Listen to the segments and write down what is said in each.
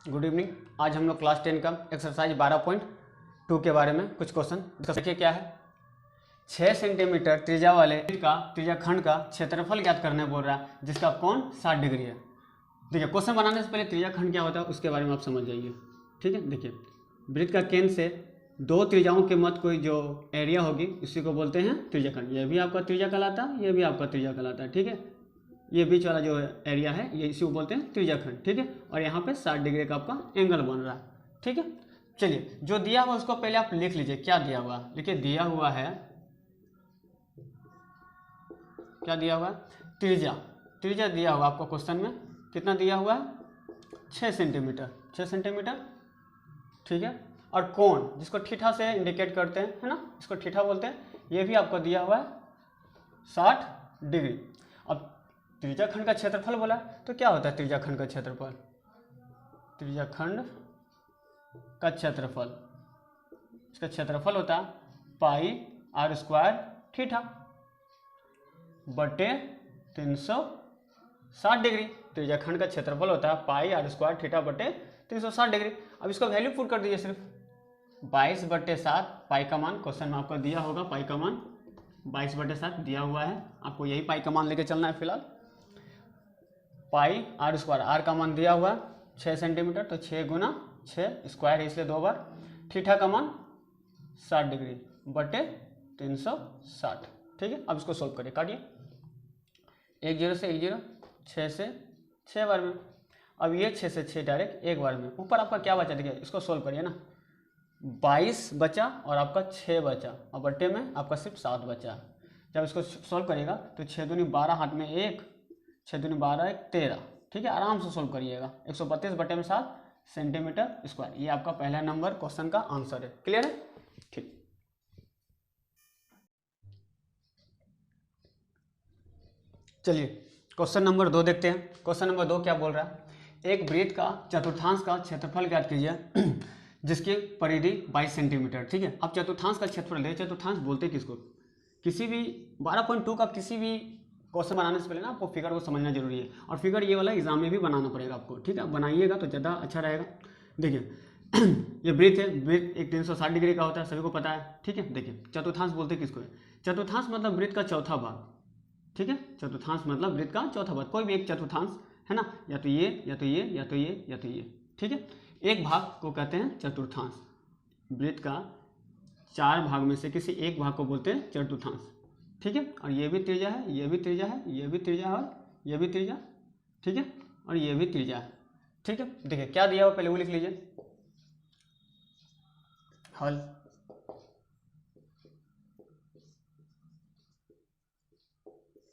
Good evening. आज हम लोग क्लास 10 का एक्सरसाइज 12.2 के बारे में कुछ क्वेश्चन देखिए। क्या है, 6 सेंटीमीटर त्रिज्या वाले त्रिज्या खंड का क्षेत्रफल ज्ञात करने बोल रहा है, जिसका कोण 60 डिग्री है। देखिए, क्वेश्चन बनाने से पहले त्रिज्या खंड क्या होता है उसके बारे में आप समझ जाइए। ठीक है, देखिए, वृत्त का केंद्र से दो त्रिज्याओं के मध्य कोई जो एरिया होगी उसी को बोलते हैं त्रिज्या खंड। यह भी आपका त्रिज्या कहलाता है, यह भी आपका त्रिज्या कहलाता है। ठीक है, ये बीच वाला जो एरिया है ये इसी को बोलते हैं त्रिज्या खंड। ठीक है, और यहाँ पे 60 डिग्री का आपका एंगल बन रहा है। ठीक है, चलिए, जो दिया हुआ उसको पहले आप लिख लीजिए। क्या दिया हुआ, देखिए दिया हुआ है, क्या दिया हुआ है, त्रिज्या। त्रिज्या दिया हुआ आपको क्वेश्चन में कितना दिया हुआ है, 6 सेंटीमीटर। 6 सेंटीमीटर। ठीक है, और कोण जिसको थीटा से इंडिकेट करते हैं, है ना, इसको थीटा बोलते हैं, ये भी आपको दिया हुआ है 60 डिग्री। अब त्रिज्या खंड का क्षेत्रफल बोला तो क्या होता है त्रिज्या खंड का क्षेत्रफल, त्रिज्या खंड का क्षेत्रफल, इसका क्षेत्रफल होता है पाई आर स्क्वायर थीटा बटे 360 डिग्री। त्रिज्या खंड का क्षेत्रफल होता है पाई आर स्क्वायर थीटा बटे 360 डिग्री। अब इसको वैल्यू पुट कर दीजिए, सिर्फ 22/7 पाई का मान क्वेश्चन में आपको दिया होगा। पाई का मान 22/7 दिया हुआ है, आपको यही पाई का मान लेके चलना है फिलहाल। पाई आर स्क्वायर, आर का मान दिया हुआ 6 सेंटीमीटर, तो 6 गुना 6 स्क्वायर है इसलिए 2 बार। थीटा का मान 60 डिग्री बटे 360। ठीक है, अब इसको सोल्व करिए, काटिए। 1 0 से 1 0, 6 से 6 बार में। अब ये 6 से 6 डायरेक्ट एक बार में। ऊपर आपका क्या बचा, देखिए इसको सोल्व करिए ना, 22 बचा और आपका 6 बचा और बट्टे में आपका सिर्फ 7 बचा। जब इसको सोल्व करिएगा तो 6 दूनी 12 हाथ में 1, 6 दूनी 12 1 13। ठीक है, आराम से सोल्व करिएगा। 132 बटे में 7 सेंटीमीटर स्क्वायर। ये आपका पहला नंबर क्वेश्चन का आंसर है। क्लियर है? ठीक, चलिए क्वेश्चन नंबर 2 देखते हैं। क्वेश्चन नंबर 2 क्या बोल रहा है, एक वृत्त का चतुर्थांश का क्षेत्रफल ज्ञात कीजिए जिसकी परिधि 22 सेंटीमीटर। ठीक है, अब चतुर्थांश का क्षेत्रफल है। चतुर्थांश बोलते किसको, किसी भी 12.2 का किसी भी क्वेश्चन बनाने से पहले ना आपको फिगर को समझना जरूरी है, और फिगर ये वाला एग्जाम में भी बनाना पड़ेगा आपको। ठीक है, बनाइएगा तो ज़्यादा अच्छा रहेगा। देखिए ये वृत्त है, वृत्त एक 360 डिग्री का होता है, सभी को पता है। ठीक है, देखिए चतुर्थांश बोलते किसको है, चतुर्थांश मतलब वृत्त का चौथा भाग। ठीक है, चतुर्थांश मतलब वृत्त का चौथा भाग, कोई भी एक चतुर्थांश है ना, या तो ये या तो ये या तो ये या तो ये। ठीक है, एक भाग को कहते हैं चतुर्थांश। वृत्त का 4 भाग में से किसी एक भाग को बोलते हैं चतुर्थांश। ठीक है, और ये भी त्रिज्या है, ये भी त्रिज्या है, ये भी त्रिज्या है, और ये भी त्रिज्या। ठीक है, और ये भी त्रिज्या है। ठीक है, देखिए क्या दिया हुआ पहले वो लिख लीजिए। हल,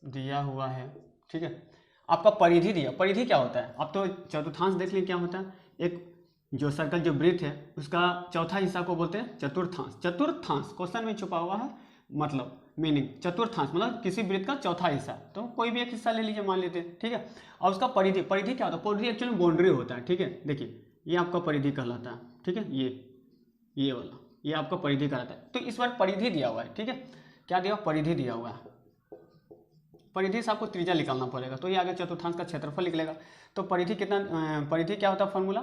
दिया हुआ है। ठीक है, आपका परिधि दिया, परिधि क्या होता है, आप तो चतुर्थांश देख लें क्या होता है। एक जो सर्कल जो वृत्त है उसका चौथा हिस्सा को बोलते हैं चतुर्थांश। चतुर्थांश क्वेश्चन में छुपा हुआ है, मतलब मीनिंग चतुर्थांश मतलब किसी वृत्त का चौथा हिस्सा, तो कोई भी एक हिस्सा ले लीजिए, मान लेते हैं। ठीक है, और उसका परिधि, परिधि क्या होता है, परिधि एक्चुअली बाउंड्री होता है। ठीक है, देखिए ये आपका परिधि कहलाता है। ठीक है, ये वाला ये आपका परिधि कहलाता है। तो इस बार परिधि दिया हुआ है। ठीक है, क्या दिया, परिधि दिया हुआ है। परिधि से आपको त्रिज्या निकालना पड़ेगा, तो ये आगे चतुर्थांश का क्षेत्रफल निकलेगा। तो परिधि कितना, परिधि क्या होता है फॉर्मूला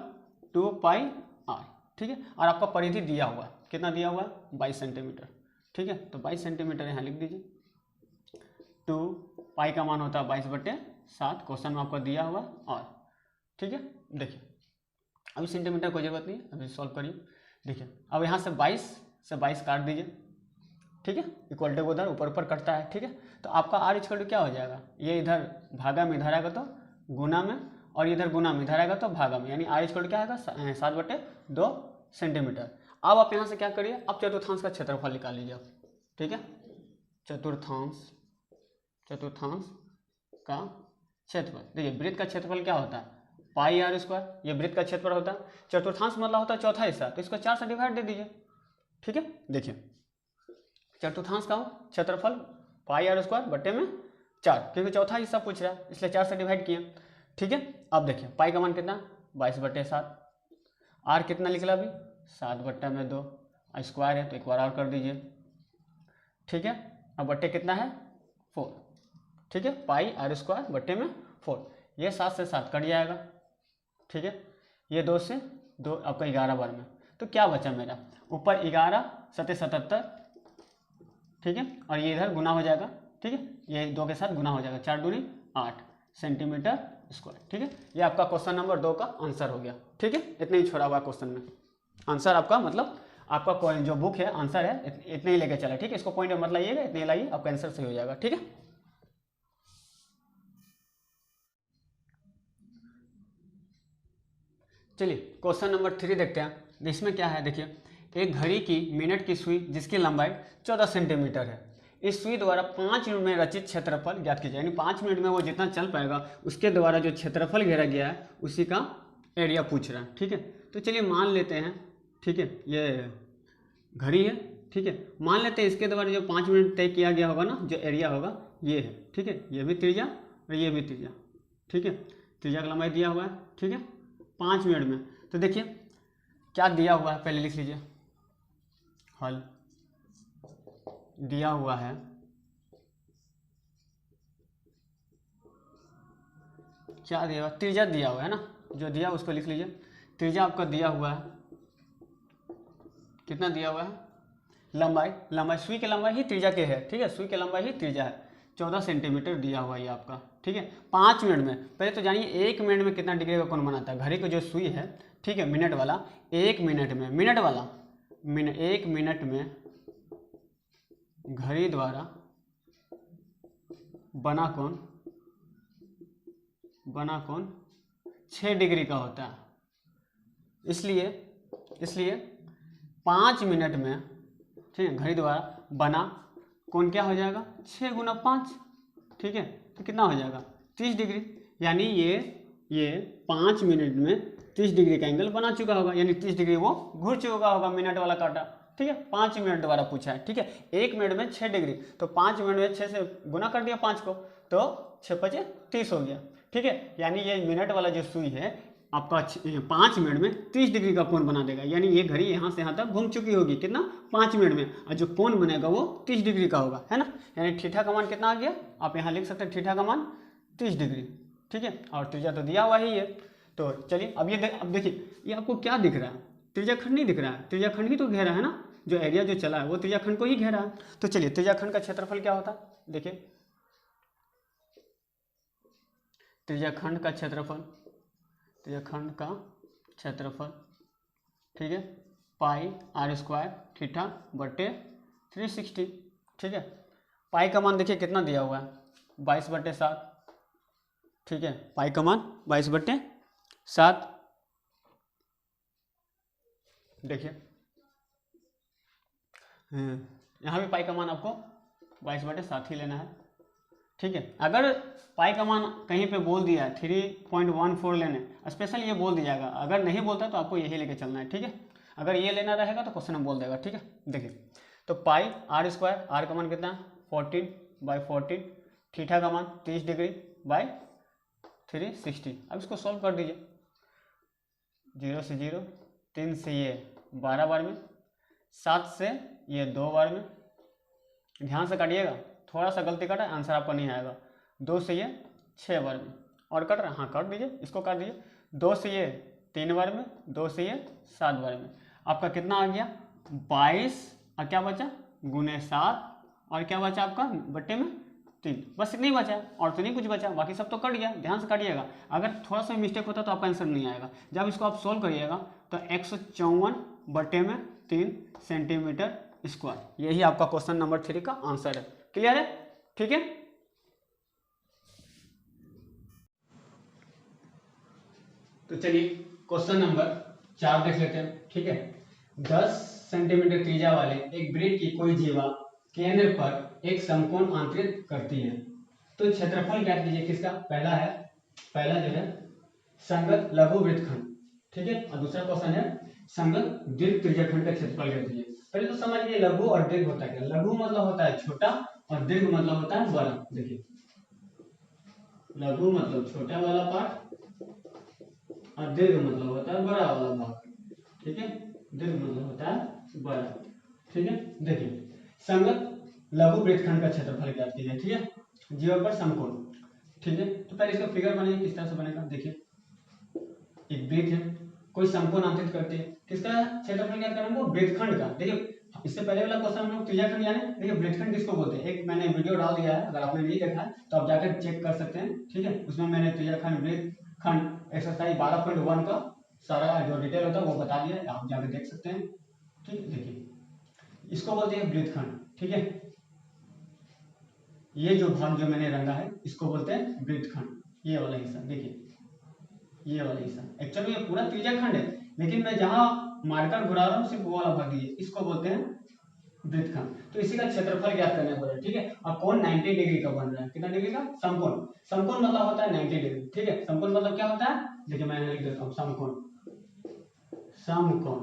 2 पाई आर। ठीक है, और आपका परिधि दिया हुआ है, कितना दिया हुआ है 22 सेंटीमीटर। ठीक है, तो 22 सेंटीमीटर यहाँ लिख दीजिए। 2 पाई का मान होता है 22/7, क्वेश्चन में आपको दिया हुआ और। ठीक है, देखिए अभी सेंटीमीटर कोई जरूरत नहीं है, अभी सॉल्व करिए। देखिए अब यहाँ से 22 से 22 काट दीजिए। ठीक है, इक्वल टू उधर ऊपर ऊपर कटता है। ठीक है, तो आपका आर इक्वल टू क्या हो जाएगा, ये इधर भागा में इधर आएगा तो गुना में, और इधर गुना में इधर आएगा तो भागा में, यानी आर इक्वल टू क्या आएगा 7/2 सेंटीमीटर। अब आप यहाँ से क्या करिए, अब चतुर्थांश का क्षेत्रफल निकाल लीजिए आप। ठीक है, चतुर्थांश का क्षेत्रफल, देखिए वृत्त का क्षेत्रफल क्या होता है पाई आर स्क्वायर, ये वृत्त का क्षेत्रफल होता है। चतुर्थांश मतलब होता है चौथा हिस्सा, तो इसको 4 से डिवाइड दे दीजिए। ठीक है, देखिए चतुर्थांश का क्षेत्रफल पाई आर स्क्वायर बटे में 4, क्योंकि चौथा हिस्सा पूछ रहा है इसलिए 4 से डिवाइड किया। ठीक है, अब देखिए पाई का मान कितना 22/7, आर कितना निकला अभी 7/2, स्क्वायर है तो एक बार और कर दीजिए। ठीक है, अब बट्टे कितना है 4। ठीक है, पाई आर स्क्वायर बट्टे में 4, ये 7 से 7 कट जाएगा। ठीक है, ये 2 से 2 आपका 11 बार में। तो क्या बचा मेरा, ऊपर 11 सत्ते 77, ठीक है, और ये इधर गुना हो जाएगा, ठीक है, ये 2 के साथ गुना हो जाएगा, 4 दूनी 8 सेंटीमीटर स्क्वायर, ठीक है। ये आपका क्वेश्चन नंबर 2 का आंसर हो गया, ठीक है। इतने ही छोड़ा हुआ क्वेश्चन में आंसर आपका, मतलब आपका जो बुक है आंसर है इतने ही लेके चला, ठीक है। इसको पॉइंट में मत लाइएगा, इतने ही लाइए, आपका आंसर सही हो जाएगा, ठीक है। चलिए क्वेश्चन नंबर 3 देखते हैं। इसमें क्या है देखिए, एक घड़ी की मिनट की सुई जिसकी लंबाई 14 सेंटीमीटर है, इस सुई द्वारा 5 मिनट में रचित क्षेत्रफल ज्ञात कीजिए। यानी 5 मिनट में वो जितना चल पाएगा उसके द्वारा जो क्षेत्रफल घेरा गया है उसी का एरिया पूछ रहा है, ठीक है। तो चलिए मान लेते हैं, ठीक है, ये घड़ी है, ठीक है, मान लेते हैं इसके द्वारा जो 5 मिनट तय किया गया होगा ना, जो एरिया होगा ये है, ठीक है, ये भी त्रिज्या और ये भी त्रिज्या, ठीक है, त्रिज्या का लंबाई दिया हुआ है, ठीक है, 5 मिनट में। तो देखिए क्या दिया हुआ है, पहले लिख लीजिए, हल दिया हुआ है क्या दिया हुआ, त्रिज्या दिया हुआ है ना, जो दिया उसको लिख लीजिए। त्रिज्या आपका दिया हुआ है, कितना दिया हुआ है, लंबाई सुई की लंबाई ही त्रिज्या के है, ठीक है, सुई की लंबाई ही त्रिज्या है, 14 सेंटीमीटर दिया हुआ है ये आपका, ठीक है। 5 मिनट में, पहले तो जानिए 1 मिनट में कितना डिग्री का कोण बनाता है। घड़ी का जो सुई है, ठीक है, मिनट वाला, 1 मिनट में, मिनट वाला 1 मिनट में घड़ी द्वारा बना कोण 6 डिग्री का होता है। इसलिए 5 मिनट में, ठीक है, घड़ी द्वारा बना कोण क्या हो जाएगा, 6 गुना 5, ठीक है, तो कितना हो जाएगा 30 डिग्री। यानी ये 5 मिनट में 30 डिग्री का एंगल बना चुका होगा, यानी 30 डिग्री वो घूर चुका होगा, मिनट वाला काटा, ठीक है। 5 मिनट द्वारा पूछा है, ठीक है। 1 मिनट में 6 डिग्री, तो 5 मिनट में 6 से गुना कर दिया 5 को, तो 6 5 30 हो गया, ठीक है। यानी ये मिनट वाला जो सुई है आपका 5 मिनट में 30 डिग्री का कोण बना देगा। यानी ये घड़ी यहाँ से यहाँ तक घूम चुकी होगी, कितना, 5 मिनट में, और जो कोण बनेगा वो 30 डिग्री का होगा, है ना। यानी थीटा का मान कितना आ गया, आप यहाँ लिख सकते हैं, थीटा का मान 30 डिग्री, ठीक है। और त्रिज्या तो दिया हुआ ही है। तो चलिए अब देखिए ये आपको क्या दिख रहा है, त्रिज्याखंड नहीं दिख रहा है, त्रिज्याखंड ही तो घेरा है ना, जो एरिया जो चला है वो त्रिज्याखंड को ही घेरा है। तो चलिए त्रिज्याखंड का क्षेत्रफल क्या होता है, देखिए त्रिज्याखंड का क्षेत्रफल, ठीक है, पाई r² थीटा बटे 360, ठीक है। पाई का मान देखिए कितना दिया हुआ है, 22/7, ठीक है, पाई का मान 22/7, देखिए यहाँ भी पाई का मान आपको 22/7 ही लेना है, ठीक है। अगर पाई का मान कहीं पे बोल दिया 3.14 लेने, स्पेशल ये बोल दिया जाएगा, अगर नहीं बोलता तो आपको यही लेके चलना है, ठीक है। अगर ये लेना रहेगा तो क्वेश्चन में बोल देगा, ठीक है। देखिए तो पाई r², r का मान कितना है 14/14, थीटा का मान 30 डिग्री बाई 360। अब इसको सॉल्व कर दीजिए, 0 से 0, 3 से ये 12 बार में, 7 से ये 2 बार में, ध्यान से काटिएगा, थोड़ा सा गलती कटा आंसर आपका नहीं आएगा। 2 से ये 6 बार में, और कट रहा, हाँ काट दीजिए, इसको काट दीजिए, 2 से ये 3 बार में, 2 से ये 7 बार में, आपका कितना आ गया 22, और क्या बचा गुने 7, और क्या बचा आपका बट्टे में 3, बस इतना ही बचा, और तो नहीं कुछ बचा, बाकी सब तो कट गया। ध्यान से काटिएगा, अगर थोड़ा सा मिस्टेक होता तो आपका आंसर नहीं आएगा। जब इसको आप सोल्व करिएगा तो 154/3 सेंटीमीटर स्क्वायर, यही आपका क्वेश्चन नंबर 3 का आंसर है। क्लियर है, ठीक है। तो चलिए क्वेश्चन नंबर 4 देख लेते हैं, ठीक है। 10 सेंटीमीटर त्रिज्या वाले एक वृत्त की कोई जीवा केंद्र पर एक समकोण आंतरित करती है, तो क्षेत्रफल ज्ञात कीजिए किसका। पहला जो है संगत लघु वृत्तखंड, ठीक है, और दूसरा क्वेश्चन है संगत दीर्घ त्रिज्याखंड का क्षेत्रफल ज्ञात कीजिए। पहले तो समझिए लघु और दीर्घ होता है क्या। लघु मतलब होता है छोटा, और दीर्घ मतलब होता है बड़ा। देखिए लघु मतलब छोटा वाला पार्ट, और दीर्घ मतलब होता है बड़ा वाला भाग, ठीक है, दीर्घ मतलब होता है बड़ा, ठीक है। देखिए संगत लघु वृत्तखंड का क्षेत्रफल ज्ञात कीजिए, ठीक है, जीवा पर समकोण, ठीक है। तो पहले इसका फिगर बनाइए, किस तरह से बनेगा। देखिए एक वृत्त है, कोई समकोण नामांकित करते हैं। किसका क्षेत्रफल ज्ञात करना हमको? वृत्तखंड का। देखिए इससे पहले वाला क्वेश्चन हम लोग त्रिज्याखंड यानी देखिए वृत्तखंड किसको बोलते हैं, एक मैंने वीडियो डाल दिया है, अगर आपने नहीं देखा है तो आप जाकर चेक कर सकते हैं, ठीक है। उसमें मैंने त्रिज्याखंड वृत्तखंड एक्सरसाइज 12.1 का सारा जो डिटेल होता है वो बता दिया है, आप जाकर देख सकते हैं, ठीक है। देखिए इसको बोलते हैं वृत्तखंड, ठीक है। ये जो भाग जो मैंने रंगा है इसको बोलते हैं वृत्तखंड। ये वाला हिस्सा देखिए, ये वाला हिस्सा एक्चुअली ये पूरा त्रिज्याखंड है, लेकिन मैं जहां मार्कर घुरा रहा हूँ सिर्फ वो वाला भाग दीजिए, इसको बोलते हैं वृत्तखंड। तो इसी का क्षेत्रफल ज्ञात करने को है, ठीक है। अब कोण 90 डिग्री का बन रहा है, कितना डिग्री का? समकोण। समकोण मतलब होता है 90 डिग्री, ठीक है। समकोण मतलब क्या होता है? देखिए मैं लिख देता हूँ समकोण, समकोण,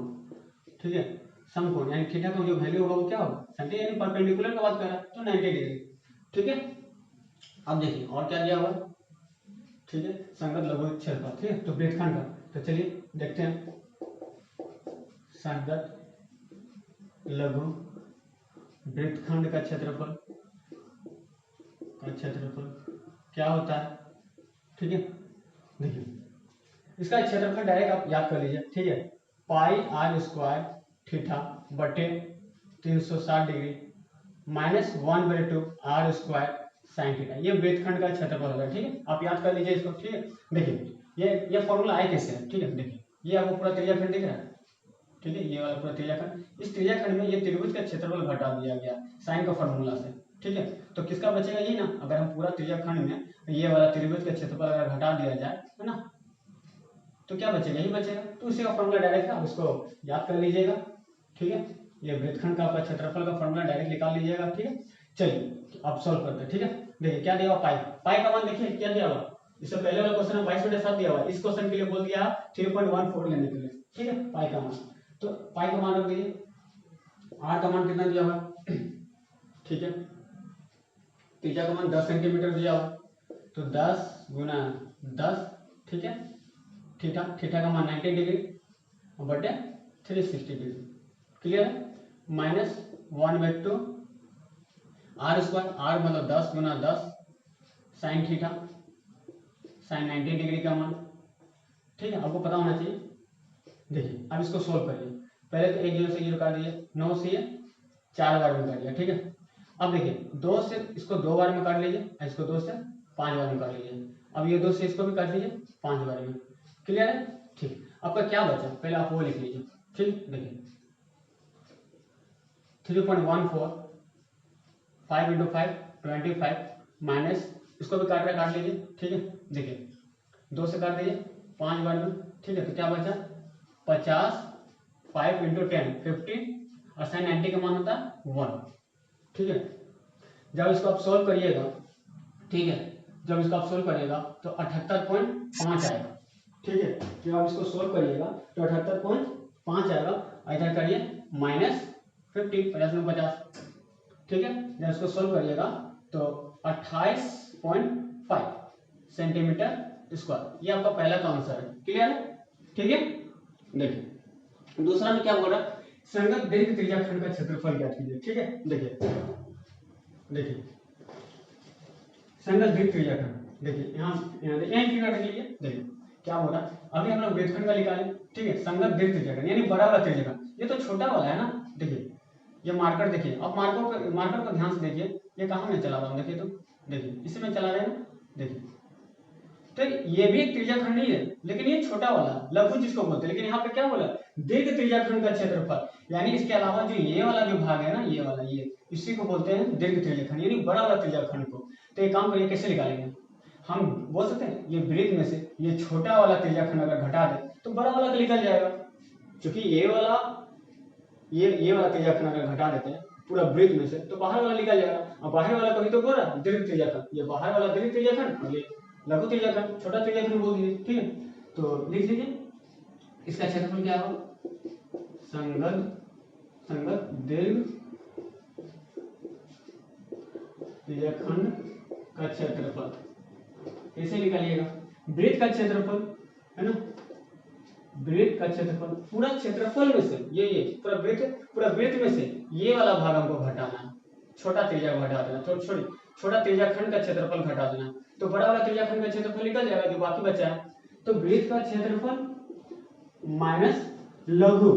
ठीक है। समकोण यानी थीटा का जो वैल्यू होगा वो क्या होगा? 90 यानी परपेंडिकुलर का बात कर रहा है तो 90 डिग्री, ठीक है। अब देखिए और क्या दिया हुआ, ठीक है, संगत लघु क्षेत्रफल, ठीक है। तो वृत्तखंड का, तो चलिए देखते हैं संगत लघु वृत्तखंड का क्षेत्रफल क्या होता है, ठीक है। देखिए इसका क्षेत्रफल डायरेक्ट आप याद कर लीजिए, ठीक है। पाई आर स्क्वायर थीटा बटे 360 degree minus 1/2 r square sine theta, ये वृत्तखंड का क्षेत्रफल होगा, ठीक है। आप याद कर लीजिए इसको, ठीक है। देखिए ये फॉर्मूला आया कैसे है, ठीक है। देखिए ये आपको पूरा त्रिज्याखंड दिख रहा है, ठीक है। ये वाला पूरा त्रिज्याखंड, इस त्रिज्याखंड में ये त्रिभुज का क्षेत्रफल घटा दिया गया साइन का फॉर्मूला से, ठीक है। तो किसका बचेगा? ये ना, अगर हम पूरा त्रिज्याखंड में ये वाला त्रिभुज का क्षेत्रफल अगर घटा दिया जाए, है ना, तो क्या बचेगा? यही बचेगा। तो इसी का फॉर्मूला डायरेक्ट है, आप इसको याद कर लीजिएगा, ठीक है। ये वृत्तखंड का आपका क्षेत्रफल का फॉर्मूला डायरेक्ट निकाल लीजिएगा, ठीक है। चलिए अब सॉल्व करते हैं, ठीक है। देखिए क्या दिया हुआ, पाई, पाई का मान देखिए क्या दिया हुआ, इससे पहले वाला क्वेश्चन में 22/7 दिया हुआ, इस क्वेश्चन के लिए बोल दिया 3.14 लेने के लिए, ठीक है। पाई का मान, तो पाई का मान रख दीजिए, आर का मान कितना दिया हुआ, ठीक है। त्रिज्या का मान 10 सेंटीमीटर दिया हुआ, तो 10 गुना 10, ठीक है। थीटा, थीटा का मान 90 डिग्री बटे 360 डिग्री, क्लियर है। माइनस 1/2 आर स्क्वायर, आर मतलब 10 गुना 10 साइन थीटा, साइन 90 डिग्री का मान, ठीक है। आपको पता होना चाहिए। देखिए अब इसको सोल्व करिए, पहले तो 1 0 से 0 काट दीजिए, 9 से 4 बार में काट दिया, ठीक है। अब देखिए 2 से इसको 2 बार में काट लीजिए, इसको 2 से 5 बार में काट लीजिए, अब ये 2 से इसको भी काट लीजिए 5 बार में, क्लियर है, ठीक। आपका क्या बचा, पहले आप वो लिख लीजिए, ठीक। देखिए 3.14 5 × 5 25 माइनस इसको भी काट लीजिए, ठीक है। देखिए 2 से काट दीजिए 5 बार में, ठीक है। तो क्या बचा 50, 5 × 10 50 और साइन 90 का मान होता है 1, ठीक है। जब इसको आप सोल्व करिएगा, ठीक है, जब इसको आप सोल्व करिएगा तो 78.5 आएगा, ठीक है। जब आप इसको सोल्व करिएगा तो 78.5 आएगा, इधर करिए माइनस 50, 50 में 50, ठीक है। जब इसको सोल्व करिएगा तो 28.5 सेंटीमीटर स्क्वायर, ये आपका पहला का आंसर है, क्लियर है, ठीक है। देखिए दूसरा में क्या बोल रहा है, संगत दीर्घ त्रिज्याखंड का क्षेत्रफल ज्ञात कीजिए, ठीक है। देखिए संगत दीर्घ त्रिज्याखंड, देखिए यहाँ फिगर देख लीजिए, देखिए क्या हो रहा है, अभी हम लोग वृत्तखंड का निकाले, ठीक है। संगत दीर्घ त्रिज्याखंड यानी बड़ा वाला त्रिज्याखंड, ये तो छोटा वाला है ना, देखिए ये मार्कर देखिए, अब मार्कर को ध्यान से देखिए, ये कहाँ में चला रहा हूँ, देखिए तो देखिए इसमें चला रहे हैं ना, देखिए तो ये भी एक त्रिज्याखंड ही है, लेकिन ये छोटा वाला लघु जिसको बोलते हैं, लेकिन यहाँ पे क्या बोला, दीर्घ त्रिज्याखंड का क्षेत्रफल, यानी इसके अलावा जो ये वाला जो भाग है ना, ये वाला, ये इसी को बोलते हैं दीर्घ त्रिज्याखंड यानी बड़ा वाला त्रिज्याखंड को। तो एक काम करिए, कैसे निकालेंगे, हम बोल सकते हैं ये वृत्त में से ये छोटा वाला त्रिज्याखंड अगर घटा दे तो बड़ा वाला निकल जाएगा, क्योंकि ये वाला त्रिज्याखंड अगर घटा देते हैं पूरा वृत्त में से तो बाहर वाला निकल जाएगा, और बाहर वाला कभी तो बोला दीर्घ त्रिज्याखंड, ये बाहर वाला दीर्घ त्रिज्याखंड और ये लघु त्रिज्याखंड छोटा त्रिज्याखंड बोल दीजिए, ठीक है। तो लिख लीजिए इसका क्षेत्रफल क्या होगा, संगत दीर्घ त्रिज्याखंड का क्षेत्रफल कैसे निकालिएगा, वृत्त का क्षेत्रफल है ना, वृत्त का क्षेत्रफल पूरा क्षेत्रफल में से ये पूरा वृत्त में से ये वाला भाग हमको घटाना है, छोटा त्रिज्या घटा देना, छोटा त्रिज्याखंड का क्षेत्रफल घटा देना, तो बड़ा वाला त्रिज्याखंड का क्षेत्रफल निकल जाएगा जो बाकी बचा है। तो वृत्त का क्षेत्रफल माइनस लघु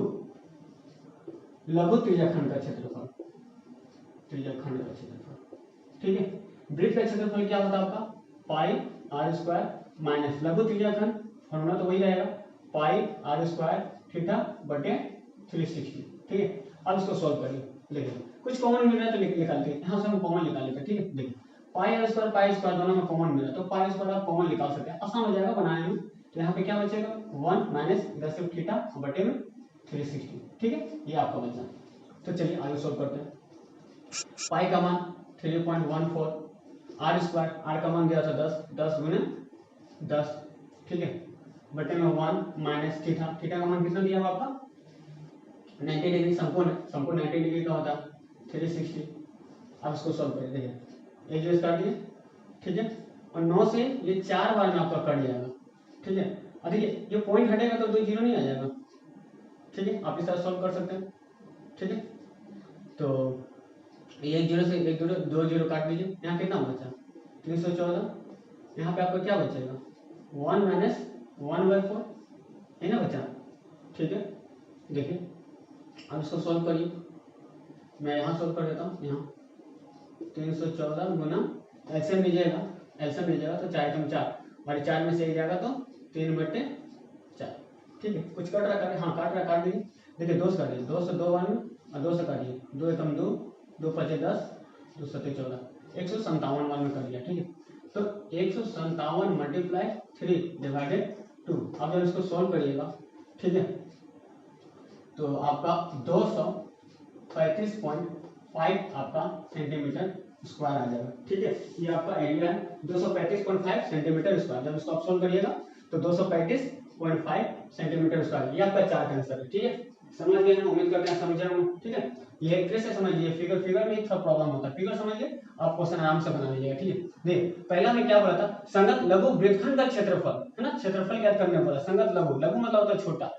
लघु त्रिज्याखंड का क्षेत्रफल, त्रिज्याखंड का क्षेत्रफल, ठीक है। वृत्त का क्षेत्रफल क्या होता है आपका, पाई आर स्क्वायर माइनस लघु त्रिज्याखंड, फॉर्मूला तो वही रहेगा, पाई आर स्क्वायर थीटा बटे 360, ठीक है। अब इसको सॉल्व करिए, देखिए कुछ कॉमन मिल रहा है तो निकालते हैं, यहाँ से हम कॉमन निकाल लेते हैं, ठीक है। देखिए पाई आर स्क्वायर दोनों में कॉमन मिला तो पाई स्क्वायर आप कॉमन निकाल सकते हैं, आसान हो जाएगा बनाने में। तो यहाँ पे क्या बचेगा 1 माइनस इधर से थीटा बटे में 360, ठीक है, ये आपका बचा। तो चलिए आगे सॉल्व करते हैं। पाई का मान 3.14, आर स्क्वायर, आर का मान दिया था 10, 10 गुने 10, ठीक है, बटे में 1 माइनस थीटा, थीटा का मान कितना दिया हुआ आपका 90 डिग्री, संपूर्ण 90 डिग्री का होता है 360। अब इसको सॉल्व करिए, देखिए एक जो काट दिए, ठीक है, और 9 से ये 4 बार में आपका कट जाएगा, ठीक है। और देखिए ये पॉइंट हटेगा तो 2 जीरो नहीं आ जाएगा, ठीक है, आप इस तरह सॉल्व कर सकते हैं, ठीक है। तो एक जीरो से एक जीरो 2 जीरो काट दीजिए, यहाँ कितना बचा 314, यहाँ पे आपको क्या बचेगा 1 माइनस 1/4, है ना बचा, ठीक है। देखिए अब इसको सॉल्व करिए, मैं यहाँ सॉल्व कर देता हूँ, यहाँ 314 गुना एलसीएम लीजिएगा तो 4 कम 4 और 4 में से एक जाएगा तो 3/4, ठीक है। कुछ कट रहा है, हाँ काट रहा, काट दीजिए, देखिए 2 से काटिए, 2 से 2 वन और 2 से काटिए, 2 एकम 2, 2 पचे 10, 2 सत्ते 14, 157 वन में कर दिया, ठीक है। तो 157 मल्टीप्लाई 3 डिवाइडेड 2, अब जब इसको सॉल्व करिएगा, ठीक है, तो आपका 235.5 आपका सेंटीमीटर स्क्वायर आ जाएगा, ठीक है। ये आपका एरिया है 235.5 सेंटीमीटर स्क्वायर, जब इसको आप सॉल्व करिएगा तो 235.5 सेंटीमीटर स्क्वायर, ये आपका 4 का आंसर है, ठीक है। समझ गए ना, उम्मीद करते हैं समझ रहे होंगे, ठीक है। ये एक तरह से समझिए, फिगर में थोड़ा प्रॉब्लम होता है, फिगर समझिए आप क्वेश्चन आराम से बना लीजिएगा, ठीक है। देख पहला में क्या बोला था, संगत लघु वृत्तखंड का क्षेत्रफल, है ना, क्षेत्रफल ज्ञात करने बोला, संगत लघु, लघु मतलब होता है छोटा,